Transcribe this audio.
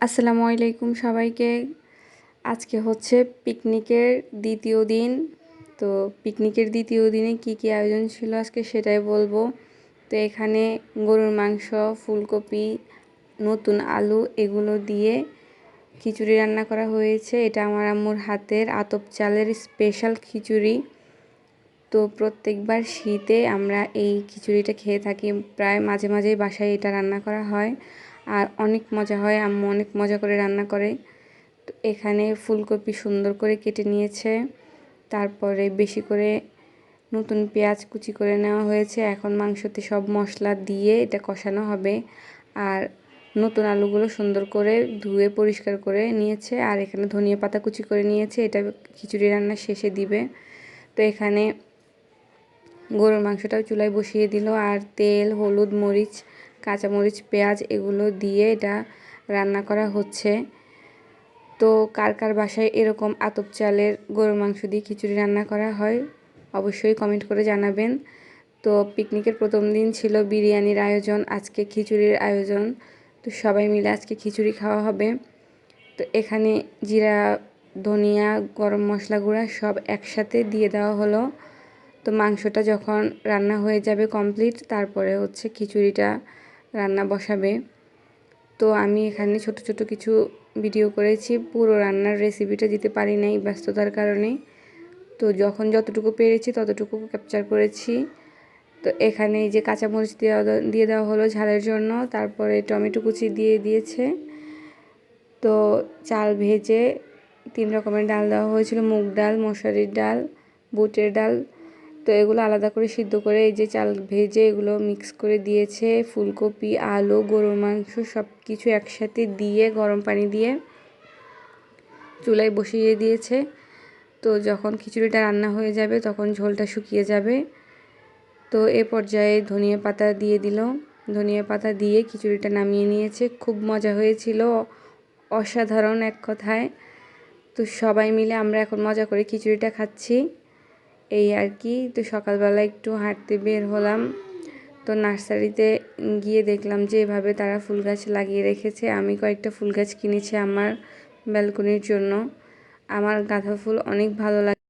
আসসালামু আলাইকুম সবাইকে। আজকে হচ্ছে পিকনিকের দ্বিতীয় দিন। তো পিকনিকের দ্বিতীয় দিনে কি আয়োজন ছিল আজকে সেটাই বলবো। তো এখানে গরুর মাংস, ফুলকপি, নতুন আলু এগুলো দিয়ে খিচুড়ি রান্না করা হয়েছে। এটা আমার আম্মুর হাতের আতপ চালের স্পেশাল খিচুড়ি। তো প্রত্যেকবার শীতে আমরা এই খিচুড়িটা খেয়ে থাকি, প্রায় মাঝে মাঝেই বাসায় এটা রান্না করা হয় আর অনেক মজা হয়। আম্মু অনেক মজা করে রান্না করে। তো এখানে ফুলকপি সুন্দর করে কেটে নিয়েছে, তারপরে বেশি করে নতুন পেঁয়াজ কুচি করে নেওয়া হয়েছে। এখন মাংসতে সব মশলা দিয়ে এটা কষানো হবে। আর নতুন আলুগুলো সুন্দর করে ধুয়ে পরিষ্কার করে নিয়েছে। আর এখানে ধনিয়া পাতা কুচি করে নিয়েছে, এটা খিচুড়ি রান্না শেষে দিবে। তো এখানে গরুর মাংসটাও চুলায় বসিয়ে দিল আর তেল, হলুদ, মরিচ, কাঁচামরিচ, পেঁয়াজ এগুলো দিয়ে এটা রান্না করা হচ্ছে। তো কার কার বাসায় এরকম আতপ চালের গরুর মাংস দিয়ে খিচুড়ি রান্না করা হয় অবশ্যই কমেন্ট করে জানাবেন। তো পিকনিকের প্রথম দিন ছিল বিরিয়ানির আয়োজন, আজকে খিচুড়ির আয়োজন। তো সবাই মিলে আজকে খিচুড়ি খাওয়া হবে। তো এখানে জিরা, ধনিয়া, গরম মশলা গুঁড়া সব একসাথে দিয়ে দেওয়া হলো। তো মাংসটা যখন রান্না হয়ে যাবে কমপ্লিট, তারপরে হচ্ছে খিচুড়িটা রান্না বসাবে। তো আমি এখানে ছোট ছোট কিছু ভিডিও করেছি, পুরো রান্নার রেসিপিটা দিতে পারি নাই ব্যস্ততার কারণে। তো যখন যতটুকু পেরেছি ততটুকু ক্যাপচার করেছি। তো এখানে এই যে কাঁচামরিচ দিয়ে দেওয়া হলো ঝালের জন্য, তারপরে টমেটো কুচি দিয়ে দিয়েছে। তো চাল ভেজে 3 রকমের ডাল দেওয়া হয়েছিল, মুগ ডাল, মশারির ডাল, বুটের ডাল। তো এগুলো আলাদা করে সিদ্ধ করে এই যে চাল ভেজে এগুলো মিক্স করে দিয়েছে। ফুলকপি, আলু, গরুর মাংস সব কিছু একসাথে দিয়ে গরম পানি দিয়ে চুলায় বসিয়ে দিয়েছে। তো যখন খিচুড়িটা রান্না হয়ে যাবে তখন ঝোলটা শুকিয়ে যাবে। তো এ পর্যায়ে ধনিয়া পাতা দিয়ে দিল। ধনিয়া পাতা দিয়ে খিচুড়িটা নামিয়ে নিয়েছে। খুব মজা হয়েছিল, অসাধারণ এক কথায়। তো সবাই মিলে আমরা এখন মজা করে খিচুড়িটা খাচ্ছি, এই আর কি। তো সকালবেলা একটু হাঁটতে বের হলাম। তো নার্সারিতে গিয়ে দেখলাম যে এভাবে তারা ফুল গাছ লাগিয়ে রেখেছে। আমি কয়েকটা ফুল গাছ কিনেছি আমার ব্যালকনির জন্য। আমার গাঁদা ফুল অনেক ভালো লাগে।